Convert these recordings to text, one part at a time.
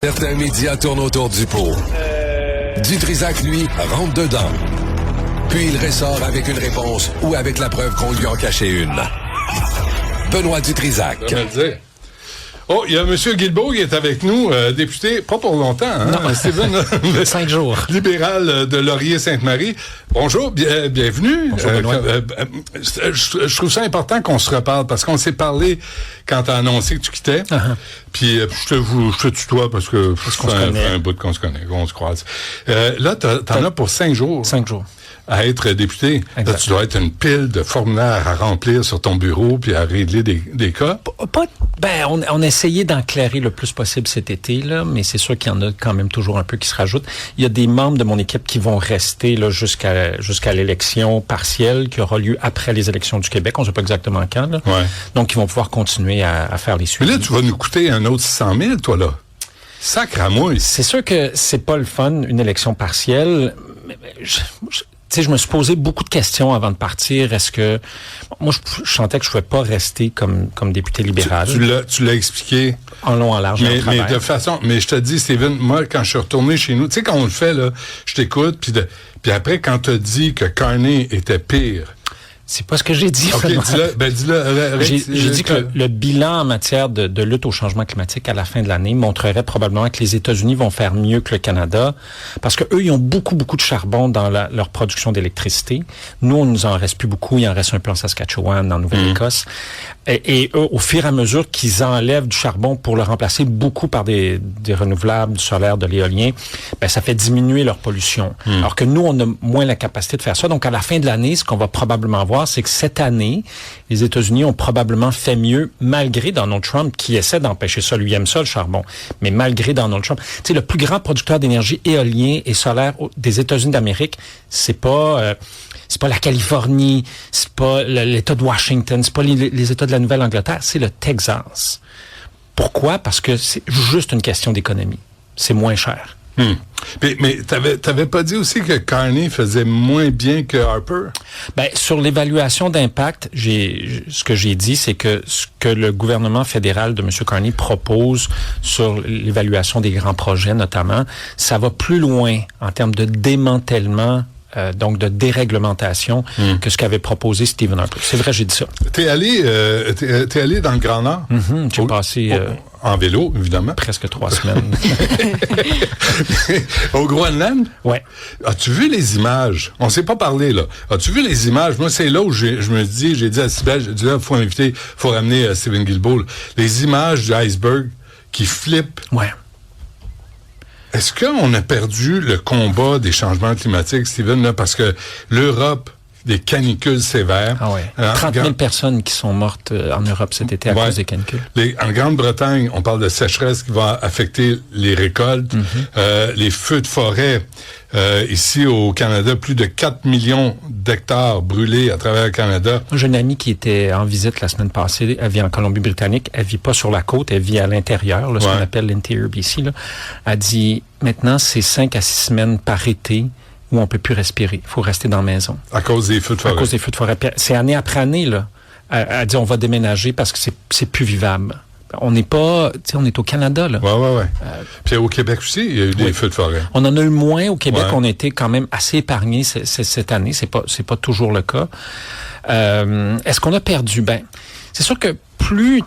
Certains médias tournent autour du pot. Dutrisac, lui, rentre dedans. Puis il ressort avec une réponse ou avec la preuve qu'on lui en cachait une. Benoît Dutrisac. Oh, il y a M. Guilbeault qui est avec nous, député, pas pour longtemps, hein? Non, Steven, 5 jours. Libéral de Laurier-Sainte-Marie. Bonjour, bienvenue. Bonjour, Benoît. Je trouve ça important qu'on se reparle parce qu'on s'est parlé quand tu as annoncé que tu quittais. Uh-huh. Puis je te tutoie parce que ça fait un bout qu'on se connaît, qu'on se croise. Là, t'en as pour 5 jours. 5 jours. À être député. Là, tu dois être une pile de formulaires à remplir sur ton bureau puis à régler des cas. On a essayé d'en clairer le plus possible cet été, là, mais c'est sûr qu'il y en a quand même toujours un peu qui se rajoutent. Il y a des membres de mon équipe qui vont rester là jusqu'à l'élection partielle qui aura lieu après les élections du Québec. On ne sait pas exactement quand. Là. Ouais. Donc, ils vont pouvoir continuer à faire les suivis. Mais là, tu vas nous coûter un autre 600 000, toi, là. Sacre à moi. C'est sûr que c'est pas le fun, une élection partielle. Je me suis posé beaucoup de questions avant de partir. Est-ce que moi je sentais que je pouvais pas rester comme député libéral. Tu l'as expliqué en long, en large, mais de façon. Mais je te dis, Steven, moi quand je suis retourné chez nous, tu sais quand on le fait là, je t'écoute puis après quand tu as dit que Carney était pire. C'est pas ce que j'ai dit. OK, dis-le. J'ai dit que le bilan en matière de lutte au changement climatique à la fin de l'année montrerait probablement que les États-Unis vont faire mieux que le Canada parce que eux, ils ont beaucoup de charbon dans leur production d'électricité. Nous, on nous en reste plus beaucoup. Il en reste un peu en Saskatchewan, en Nouvelle-Écosse. Et eux, au fur et à mesure qu'ils enlèvent du charbon pour le remplacer beaucoup par des renouvelables, du solaire, de l'éolien, ça fait diminuer leur pollution. Alors que nous, on a moins la capacité de faire ça. Donc, à la fin de l'année, ce qu'on va probablement voir, c'est que cette année, les États-Unis ont probablement fait mieux, malgré Donald Trump, qui essaie d'empêcher ça. Lui aime ça, le charbon. Mais malgré Donald Trump. Tu sais, le plus grand producteur d'énergie éolien et solaire des États-Unis d'Amérique, c'est pas la Californie, c'est pas l'État de Washington, c'est pas les États de la Nouvelle-Angleterre, c'est le Texas. Pourquoi? Parce que c'est juste une question d'économie. C'est moins cher. Mais t'avais pas dit aussi que Carney faisait moins bien que Harper? Sur l'évaluation d'impact, ce que j'ai dit, c'est que ce que le gouvernement fédéral de M. Carney propose sur l'évaluation des grands projets, notamment, ça va plus loin en termes de démantèlement, donc de déréglementation, que ce qu'avait proposé Stephen Harper. C'est vrai, j'ai dit ça. T'es allé dans le Grand Nord? J'ai passé... en vélo, évidemment. Presque 3 semaines. Au Groenland? Ouais. As-tu vu les images? On s'est pas parlé, là. As-tu vu les images? Moi, c'est là où j'ai dit à Sybelle, j'ai dit là, faut ramener Steven Guilbeault. Les images du iceberg qui flippent. Ouais. Est-ce qu'on a perdu le combat des changements climatiques, Steven, là, parce que l'Europe, des canicules sévères. Ah ouais. 30 000 personnes qui sont mortes en Europe cet été à cause des canicules. En Grande-Bretagne, on parle de sécheresse qui va affecter les récoltes, les feux de forêt. Ici au Canada, plus de 4 millions d'hectares brûlés à travers le Canada. J'ai une amie qui était en visite la semaine passée. Elle vit en Colombie-Britannique. Elle vit pas sur la côte, elle vit à l'intérieur, là, ce qu'on appelle l'Interior BC. Là. Elle dit, maintenant, c'est 5 à 6 semaines par été où on peut plus respirer. Il faut rester dans la maison. À cause des feux de forêt. À cause des feux de forêt. C'est année après année, là. Elle dit, on va déménager parce que c'est plus vivable. On n'est pas, on est au Canada, là. Ouais. Puis au Québec aussi, il y a eu des feux de forêt. On en a eu moins au Québec. On a été quand même assez épargnés cette année. C'est pas toujours le cas. Est-ce qu'on a perdu? C'est sûr que plus,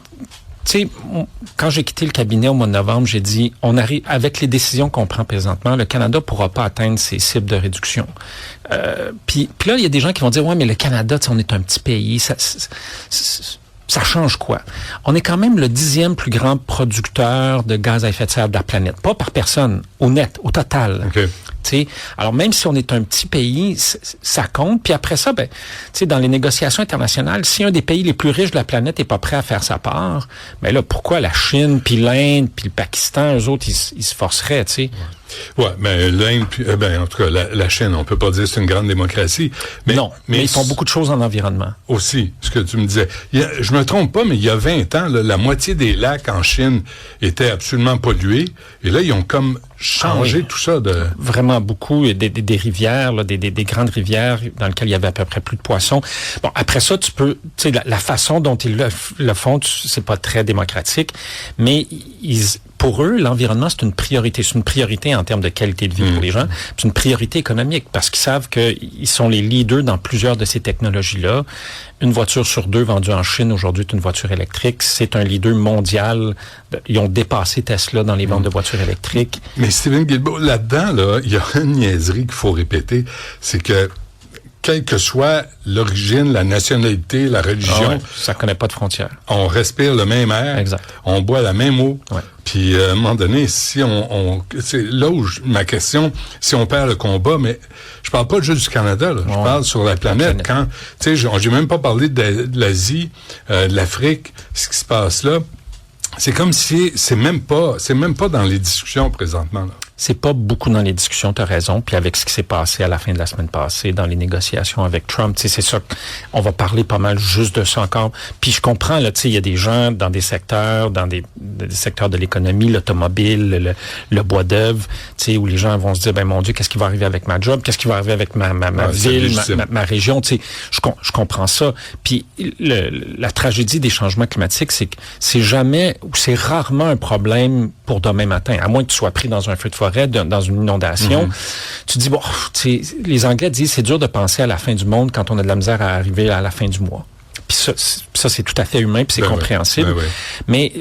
quand j'ai quitté le cabinet au mois de novembre, j'ai dit, on arrive, avec les décisions qu'on prend présentement, le Canada pourra pas atteindre ses cibles de réduction. Puis là, il y a des gens qui vont dire, ouais, mais le Canada, on est un petit pays, ça change quoi? On est quand même le 10e plus grand producteur de gaz à effet de serre de la planète. Pas par personne, au net, au total. Okay. Alors, même si on est un petit pays, ça compte. Puis après ça, dans les négociations internationales, si un des pays les plus riches de la planète est pas prêt à faire sa part, là, pourquoi la Chine, puis l'Inde, puis le Pakistan, eux autres, ils se forceraient, Ouais, mais l'Inde, en tout cas, la Chine, on peut pas dire que c'est une grande démocratie. Mais, non, mais ils font beaucoup de choses en environnement. Aussi, ce que tu me disais. Je me trompe pas, mais il y a 20 ans, là, la moitié des lacs en Chine étaient absolument pollués. Et là, ils ont comme changé tout ça. Vraiment beaucoup. Des rivières, là, des grandes rivières dans lesquelles il y avait à peu près plus de poissons. Bon, après ça, tu peux... La façon dont ils le font, c'est pas très démocratique, mais pour eux, l'environnement, c'est une priorité. C'est une priorité en termes de qualité de vie pour les gens. C'est une priorité économique parce qu'ils savent qu'ils sont les leaders dans plusieurs de ces technologies-là. Une voiture sur 2 vendue en Chine aujourd'hui est une voiture électrique. C'est un leader mondial. Ils ont dépassé Tesla dans les ventes de voitures électriques. Mais Steven Guilbeault, là-dedans, là, il y a une niaiserie qu'il faut répéter. C'est que quelle que soit l'origine, la nationalité, la religion, ça connaît pas de frontières. On respire le même air, exact. On boit la même eau. Ouais. Puis à un moment donné, si c'est là où ma question, si on perd le combat, mais je parle pas juste du Canada, là, je parle sur la planète. Quand, tu sais, j'ai même pas parlé de l'Asie, de l'Afrique, ce qui se passe là. C'est comme si c'est même pas dans les discussions présentement là. C'est pas beaucoup dans les discussions, t'as raison. Puis avec ce qui s'est passé à la fin de la semaine passée dans les négociations avec Trump, tu sais, c'est ça qu'on va parler pas mal juste de ça encore. Puis je comprends là, tu sais, il y a des gens dans des secteurs, des secteurs de l'économie, l'automobile, le bois d'œuvre, tu sais, où les gens vont se dire, ben mon Dieu, qu'est-ce qui va arriver avec ma job, qu'est-ce qui va arriver avec ma ville, ma région, tu sais, je comprends ça. Puis la tragédie des changements climatiques, c'est que c'est rarement un problème pour demain matin, à moins que tu sois pris dans un feu de forêt, dans une inondation. Tu dis, bon, les Anglais disent, c'est dur de penser à la fin du monde quand on a de la misère à arriver à la fin du mois. Puis ça c'est tout à fait humain, puis c'est compréhensible. Mais,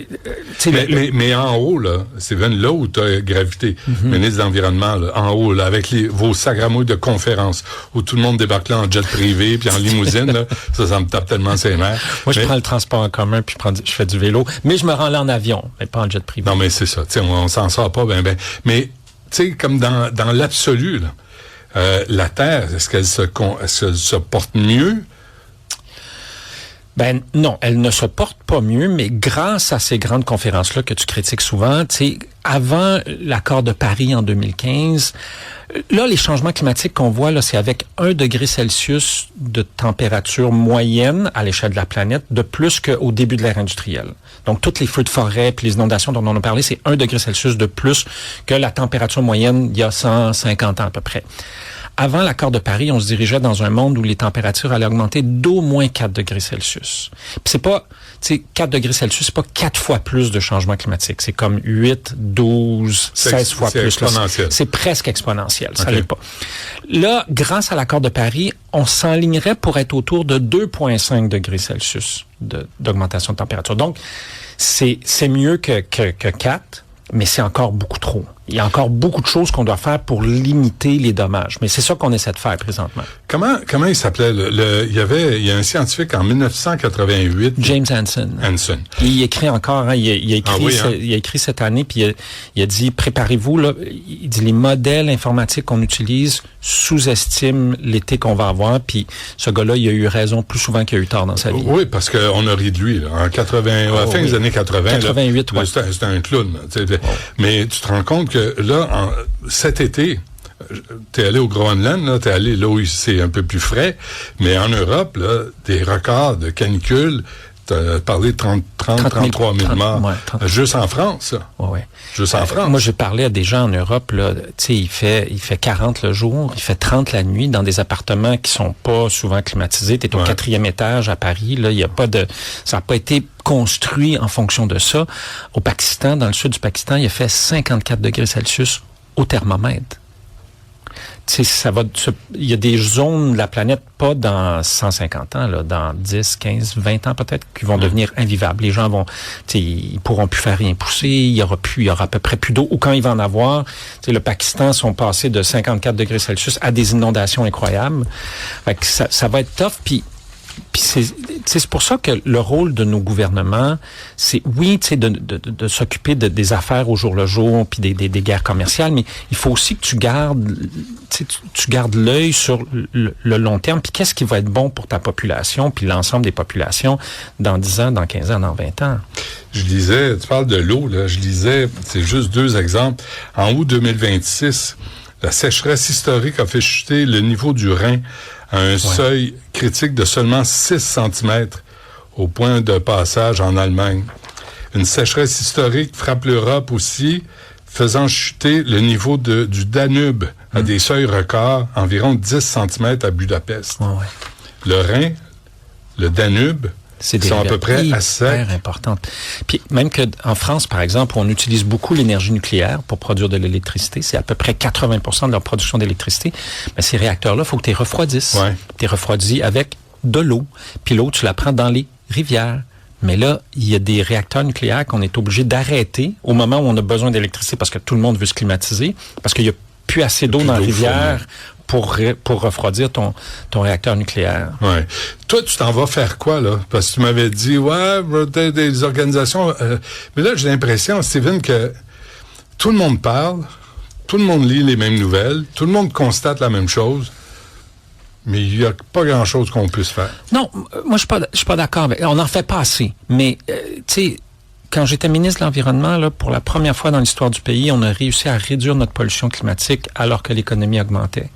mais en haut, là, Steven, là où tu as gravité, ministre de l'Environnement, là, en haut, là, avec vos sagramouilles de conférences, où tout le monde débarque là en jet privé, puis en limousine, là, ça me tape tellement ses nerfs. Moi, je prends le transport en commun, puis je fais du vélo, mais je me rends là en avion, mais pas en jet privé. Non, mais c'est ça, tu sais, on s'en sort pas ben. Mais, tu sais, comme dans l'absolu, là, la Terre, est-ce qu'elle se porte mieux? Ben non, elle ne se porte pas mieux, mais grâce à ces grandes conférences-là que tu critiques souvent, tu sais, avant l'accord de Paris en 2015, là, les changements climatiques qu'on voit, là, c'est avec 1 degré Celsius de température moyenne à l'échelle de la planète, de plus qu'au début de l'ère industrielle. Donc, tous les feux de forêt puis les inondations dont on a parlé, c'est 1 degré Celsius de plus que la température moyenne il y a 150 ans à peu près. Avant l'accord de Paris, on se dirigeait dans un monde où les températures allaient augmenter d'au moins 4 degrés Celsius. Puis c'est pas, tu sais, 4 degrés Celsius, c'est pas 4 fois plus de changement climatique. C'est comme 8, 12, 16 fois plus. C'est presque exponentiel. Ça l'est pas. Là, grâce à l'accord de Paris, on s'enlignerait pour être autour de 2,5 degrés Celsius d'augmentation de température. Donc, c'est mieux que 4. Mais c'est encore beaucoup trop. Il y a encore beaucoup de choses qu'on doit faire pour limiter les dommages. Mais c'est ça qu'on essaie de faire présentement. Comment il s'appelait? Il y a un scientifique en 1988. James Hansen. Il écrit encore, hein, il a écrit cette année, puis il a dit, préparez-vous, là, il dit, les modèles informatiques qu'on utilise sous-estiment l'été qu'on va avoir, puis ce gars-là, il a eu raison plus souvent qu'il a eu tort dans sa vie. Oui, parce qu'on a ri de lui, là, en 80, à la fin des années 80. 88, là, c'était un clown. Mais tu te rends compte que là, cet été, t'es allé au Groenland, là, t'es allé là où c'est un peu plus frais, mais en Europe, là, des records de canicule, t'as parlé de 33 000 morts. Juste en France, là. Ouais. Juste en France. Moi, j'ai parlé à des gens en Europe, là, tu sais, il fait 40 le jour, il fait 30 la nuit dans des appartements qui sont pas souvent climatisés. T'es au 4e étage à Paris, là, ça n'a pas été construit en fonction de ça. Au Pakistan, dans le sud du Pakistan, il a fait 54 degrés Celsius au thermomètre. Tu sais, il y a des zones de la planète, pas dans 150 ans, là, dans 10, 15, 20 ans peut-être, qui vont devenir invivables. Les gens vont, tu sais, ils pourront plus faire rien pousser, il y aura à peu près plus d'eau. Ou quand il va en avoir, tu sais, le Pakistan sont passés de 54 degrés Celsius à des inondations incroyables. Fait que ça va être tough, puis c'est pour ça que le rôle de nos gouvernements, c'est oui, tu sais, de s'occuper des affaires au jour le jour, puis des guerres commerciales, mais il faut aussi que tu gardes l'œil sur le long terme, puis qu'est-ce qui va être bon pour ta population, puis l'ensemble des populations dans 10 ans, dans 15 ans, dans 20 ans. Je lisais, tu parles de l'eau, là, c'est juste 2 exemples. En août 2026, la sécheresse historique a fait chuter le niveau du Rhin à un seuil critique de seulement 6 cm au point de passage en Allemagne. Une sécheresse historique frappe l'Europe aussi, faisant chuter le niveau du Danube à des seuils records, environ 10 cm à Budapest. Le Rhin, le Danube, C'est des sont à peu près à sec. importantes. Puis même que en France, par exemple, on utilise beaucoup l'énergie nucléaire pour produire de l'électricité. C'est à peu près 80% de leur production d'électricité. Mais ces réacteurs-là, il faut que tu les refroidisses. Ouais. Tu les refroidis avec de l'eau. Puis l'eau, tu la prends dans les rivières. Mais là, il y a des réacteurs nucléaires qu'on est obligé d'arrêter au moment où on a besoin d'électricité parce que tout le monde veut se climatiser, parce qu'il y a plus assez d'eau dans la rivière pour refroidir ton réacteur nucléaire. Ouais. Toi, tu t'en vas faire quoi, là? Parce que tu m'avais dit, des organisations... mais là, j'ai l'impression, Steven, que tout le monde parle, tout le monde lit les mêmes nouvelles, tout le monde constate la même chose, mais il n'y a pas grand-chose qu'on puisse faire. Non, moi, je suis pas d'accord. On n'en fait pas assez. Mais, tu sais... Quand j'étais ministre de l'Environnement, là, pour la première fois dans l'histoire du pays, on a réussi à réduire notre pollution climatique alors que l'économie augmentait.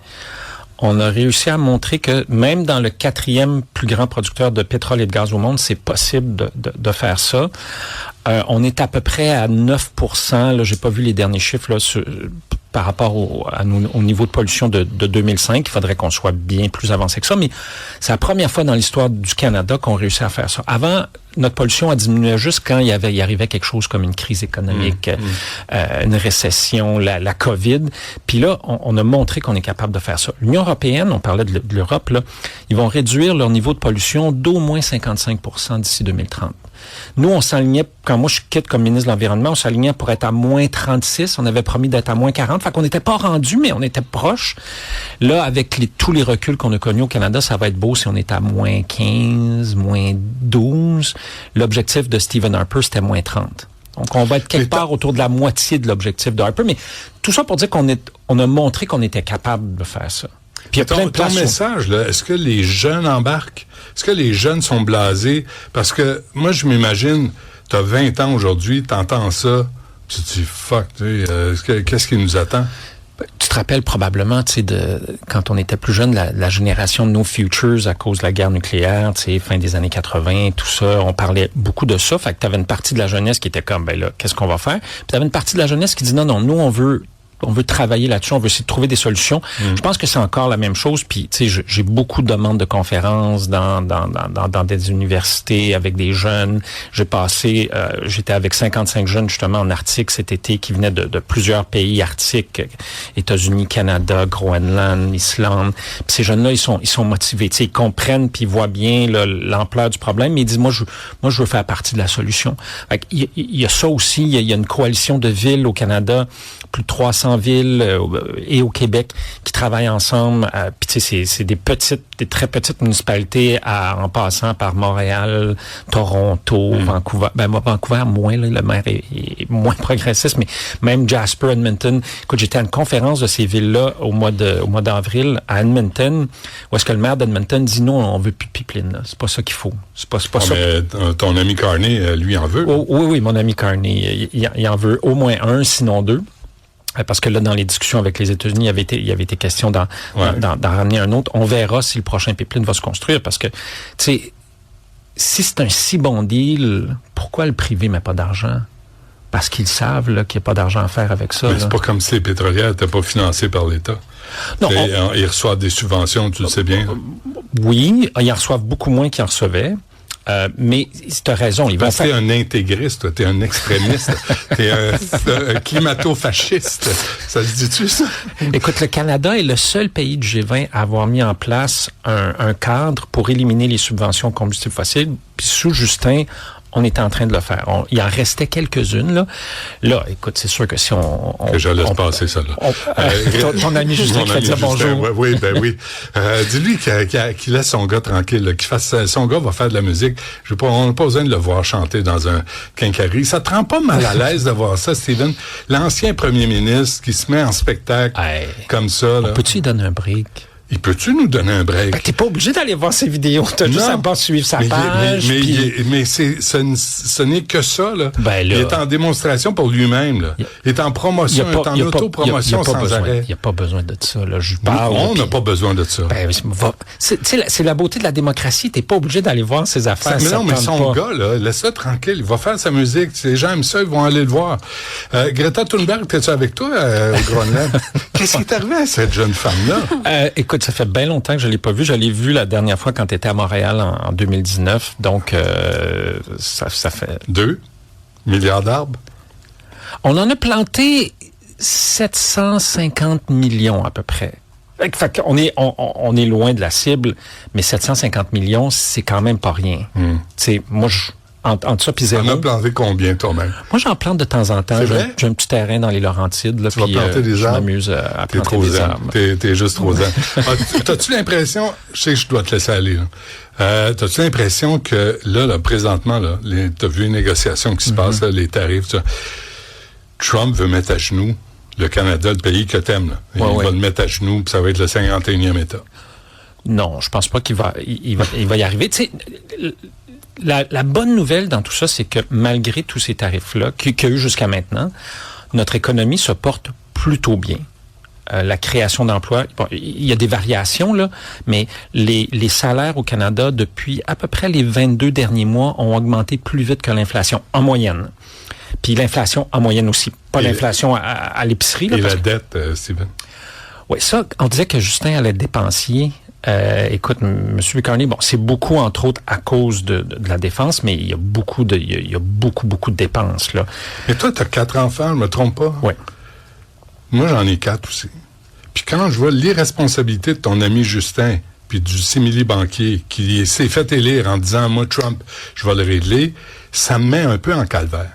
On a réussi à montrer que même dans le 4e plus grand producteur de pétrole et de gaz au monde, c'est possible de faire ça. On est à peu près à 9%. Là, j'ai pas vu les derniers chiffres là, par rapport au niveau de pollution de 2005. Il faudrait qu'on soit bien plus avancé que ça, mais c'est la première fois dans l'histoire du Canada qu'on réussit à faire ça. Avant, notre pollution a diminué juste quand il arrivait quelque chose comme une crise économique, une récession, la COVID. Puis là, on a montré qu'on est capable de faire ça. L'Union européenne, on parlait de l'Europe, là, ils vont réduire leur niveau de pollution d'au moins 55% d'ici 2030. Nous, on s'alignait, quand moi je quitte comme ministre de l'Environnement, on s'alignait pour être à moins 36. On avait promis d'être à moins 40. Fait qu'on n'était pas rendu, mais on était proche. Là, avec tous les reculs qu'on a connus au Canada, ça va être beau si on est à moins 15, moins 12. L'objectif de Stephen Harper, c'était moins 30. Donc, on va être quelque part autour de la moitié de l'objectif de Harper. Mais tout ça pour dire qu'on a montré qu'on était capable de faire ça. Puis ton message, là, est-ce que les jeunes embarquent? Est-ce que les jeunes sont blasés? Parce que moi, je m'imagine, t'as 20 ans aujourd'hui, t'entends ça, puis tu te dis, fuck, qu'est-ce qui nous attend? Tu te rappelles probablement, tu sais, quand on était plus jeune, la génération de No Futures à cause de la guerre nucléaire, tu sais, fin des années 80, tout ça, on parlait beaucoup de ça. Fait que t'avais une partie de la jeunesse qui était comme, ben là, qu'est-ce qu'on va faire? Puis t'avais une partie de la jeunesse qui dit, non, nous, on veut travailler là-dessus, on veut essayer de trouver des solutions. Je pense que c'est encore la même chose. Puis, tu sais, j'ai beaucoup de demandes de conférences dans des universités avec des jeunes. J'étais avec 55 jeunes justement en Arctique cet été qui venaient de plusieurs pays arctiques, États-Unis, Canada, Groenland, Islande. Puis ces jeunes-là, ils sont motivés. Tu sais, ils comprennent puis ils voient bien l'ampleur du problème. Mais ils disent, moi, je veux faire partie de la solution. Fait qu'il y a ça aussi. Il y a une coalition de villes au Canada, plus de 300 villes et au Québec qui travaillent ensemble. Puis tu sais, c'est des très petites municipalités en passant par Montréal, Toronto, Vancouver. Ben Vancouver moins, là, le maire est moins progressiste, mais même Jasper, Edmonton. Écoute, j'étais à une conférence de ces villes-là au mois d'avril à Edmonton, où est-ce que le maire d'Edmonton dit non, on veut plus de pipeline. Là. C'est pas ça qu'il faut. C'est pas ça. Mais ton ami Carney, lui, en veut. Oui, mon ami Carney, il en veut au moins un, sinon deux. Parce que là, dans les discussions avec les États-Unis, il y avait été question d'en ramener un autre. On verra si le prochain pipeline va se construire. Parce que, tu sais, si c'est un si bon deal, pourquoi le privé met pas d'argent? Parce qu'ils savent là, qu'il n'y a pas d'argent à faire avec ça. Mais c'est pas comme si les pétrolières n'étaient pas financées par l'État. Non, ils reçoivent des subventions, tu le sais bien. Oui, ils en reçoivent beaucoup moins qu'ils en recevaient. Mais tu as raison. T'es un intégriste, t'es un extrémiste, t'es un climato-fasciste. Ça se dit-tu, ça? Écoute, le Canada est le seul pays du G20 à avoir mis en place un cadre pour éliminer les subventions aux combustibles fossiles. Puis sous Justin, on était en train de le faire. Il en restait quelques-unes, là. Là, écoute, c'est sûr que si que je laisse passer ça, là. Ton ami Justin qui va dire bonjour. Oui. Dis-lui qu'il laisse son gars tranquille, là, qu'il fasse... Son gars va faire de la musique. On n'a pas besoin de le voir chanter dans un quincaillerie. Ça te rend pas mal à l'aise de voir ça, Steven? L'ancien premier ministre qui se met en spectacle comme ça, là. Peux-tu lui donner un break? Il peut-tu nous donner un break? Ben, t'es pas obligé d'aller voir ses vidéos. T'as juste à pas suivre sa page. Mais ce n'est que ça, là. Ben, là. Il est en démonstration pour lui-même, là. Il est en promotion, il est en autopromotion sans arrêt. Il n'y a pas besoin de ça, là. On n'a pas besoin de ça. Ben, c'est la beauté de la démocratie. T'es pas obligé d'aller voir ses affaires. Mais non, mais son gars, là, laisse-le tranquille. Il va faire sa musique. Si les gens aiment ça, ils vont aller le voir. Greta Thunberg, t'es-tu avec toi, au Groenland? Qu'est-ce qui est arrivé à cette jeune femme-là? Écoute, Écoute, ça fait bien longtemps que je l'ai pas vu. Je l'ai vu la dernière fois quand tu étais à Montréal en 2019. Donc, ça fait... 2 milliards d'arbres? On en a planté 750 millions à peu près. Fait qu'on est, on est loin de la cible, mais 750 millions, c'est quand même pas rien. Tu sais, moi, entre ça puis zéro. On a planté combien, toi-même? Moi, j'en plante de temps en temps. J'ai un petit terrain dans les Laurentides. Là, tu vas planter des arbres? Je m'amuse à planter des arbres. T'es juste trop zen. T'as-tu l'impression, je sais que je dois te laisser aller, là. T'as-tu l'impression que là présentement, là, t'as vu les négociations qui se passent, là, les tarifs, tout ça. Trump veut mettre à genoux le Canada, le pays que t'aimes, là. Il va le mettre à genoux, puis ça va être le 51e État. Non, je pense pas qu'il va y arriver. Tu sais, la bonne nouvelle dans tout ça, c'est que malgré tous ces tarifs-là qu'il y a eu jusqu'à maintenant, notre économie se porte plutôt bien. La création d'emplois, bon, il y a des variations, là, mais les salaires au Canada, depuis à peu près les 22 derniers mois, ont augmenté plus vite que l'inflation, en moyenne. Puis l'inflation en moyenne aussi, pas l'inflation à l'épicerie. Là, et la dette, Steven? Oui, ça, on disait que Justin allait être dépensier. Écoute, M. Carney, bon, c'est beaucoup, entre autres, à cause de la défense, mais il y a beaucoup de dépenses, là. Et toi, tu as 4 enfants, je me trompe pas? Oui. Moi, j'en ai 4 aussi. Puis quand je vois l'irresponsabilité de ton ami Justin, puis du simili-banquier, qui s'est fait élire en disant, moi, Trump, je vais le régler, ça me met un peu en calvaire.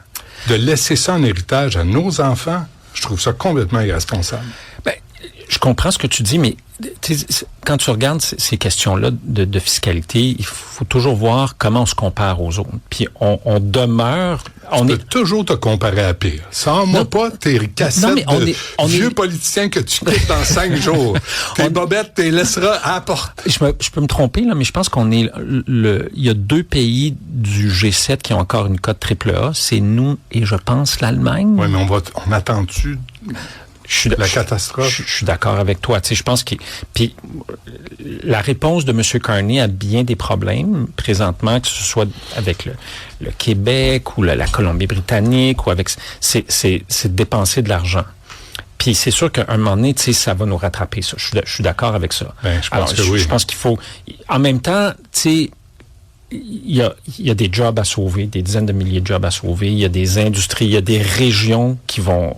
De laisser ça en héritage à nos enfants, je trouve ça complètement irresponsable. Ben, je comprends ce que tu dis, mais quand tu regardes ces questions-là de fiscalité, il faut toujours voir comment on se compare aux autres. Puis on demeure... Tu peux toujours te comparer à pire. Sans-moi pas tes cassettes de vieux politiciens que tu quittes dans 5 jours. Tes bobettes, tu les laisseras à la porte. Je peux me tromper, là, mais je pense qu'on est... Il y a 2 pays du G7 qui ont encore une cote AAA. C'est nous et, je pense, l'Allemagne. Oui, mais on attend-tu... la catastrophe. Je suis d'accord avec toi. Tu sais, je pense que puis la réponse de M. Carney a bien des problèmes présentement, que ce soit avec le Québec ou la Colombie-Britannique ou avec c'est de dépenser de l'argent. Puis c'est sûr qu'à un moment donné, tu sais, ça va nous rattraper. Ça, je suis d'accord avec ça. Ben, je pense que oui. Je pense qu'il faut. En même temps, tu sais. Il y a des jobs à sauver, des dizaines de milliers de jobs à sauver. Il y a des industries, il y a des régions qui vont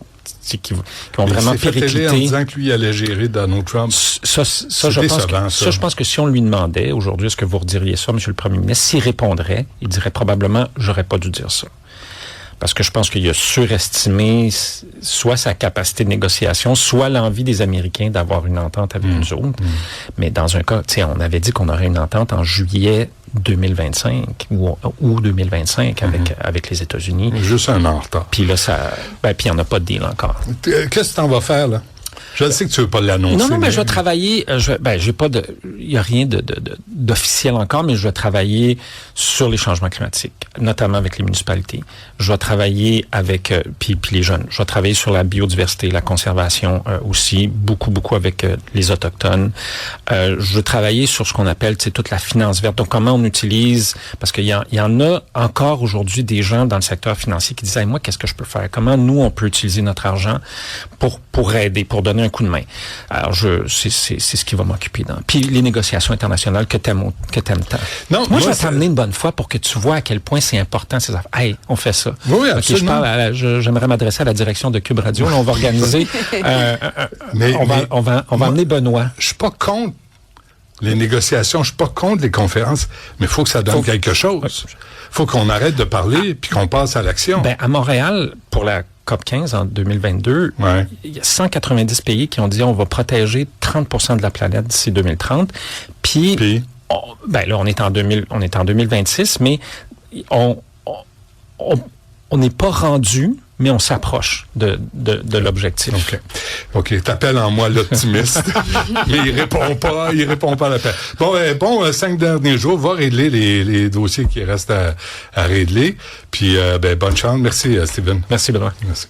vraiment péricliter. En disant que lui allait gérer Donald Trump. Je pense que si on lui demandait aujourd'hui, est-ce que vous rediriez ça, Monsieur le Premier ministre, s'il répondrait, il dirait probablement, j'aurais pas dû dire ça. Parce que je pense qu'il a surestimé soit sa capacité de négociation, soit l'envie des Américains d'avoir une entente avec nous autres. Mais dans un cas, tu sais, on avait dit qu'on aurait une entente en juillet 2025 ou 2025 avec les États-Unis. Juste un an en retard. Puis là, puis il n'y en a pas de deal encore. Qu'est-ce que tu en vas faire, là? Je sais que tu veux pas l'annoncer. Non, mais je vais travailler. J'ai pas il y a rien d'officiel encore, mais je vais travailler sur les changements climatiques, notamment avec les municipalités. Je vais travailler avec puis les jeunes. Je vais travailler sur la biodiversité, la conservation aussi, beaucoup avec les autochtones. Je vais travailler sur ce qu'on appelle, tu sais, toute la finance verte. Donc comment on utilise, parce qu'il y en a encore aujourd'hui des gens dans le secteur financier qui disent, hey, moi, qu'est-ce que je peux faire? Comment nous on peut utiliser notre argent pour aider, pour donner un coup de main. Alors, c'est ce qui va m'occuper dans. Puis les négociations internationales que t'aimes tant. Non, moi, je vais t'amener une bonne fois pour que tu vois à quel point c'est important ces affaires. Hey, on fait ça. Oui, absolument. Okay, j'aimerais m'adresser à la direction de Cube Radio. Là, on va organiser. On va amener Benoît. Je suis pas contre les négociations, je suis pas contre les conférences, mais il faut que ça donne quelque chose. Faut qu'on arrête de parler puis qu'on passe à l'action. Ben, à Montréal, pour la COP15 en 2022, il y a 190 pays qui ont dit on va protéger 30% de la planète d'ici 2030. Puis là, on est en 2026, mais on n'est pas rendu, mais on s'approche de l'objectif. OK. T'appelles en moi l'optimiste, mais il répond pas à l'appel. Bon, 5 derniers jours, va régler les dossiers qui restent à régler. Puis, bonne chance. Merci, Steven. Merci, Benoît. Merci.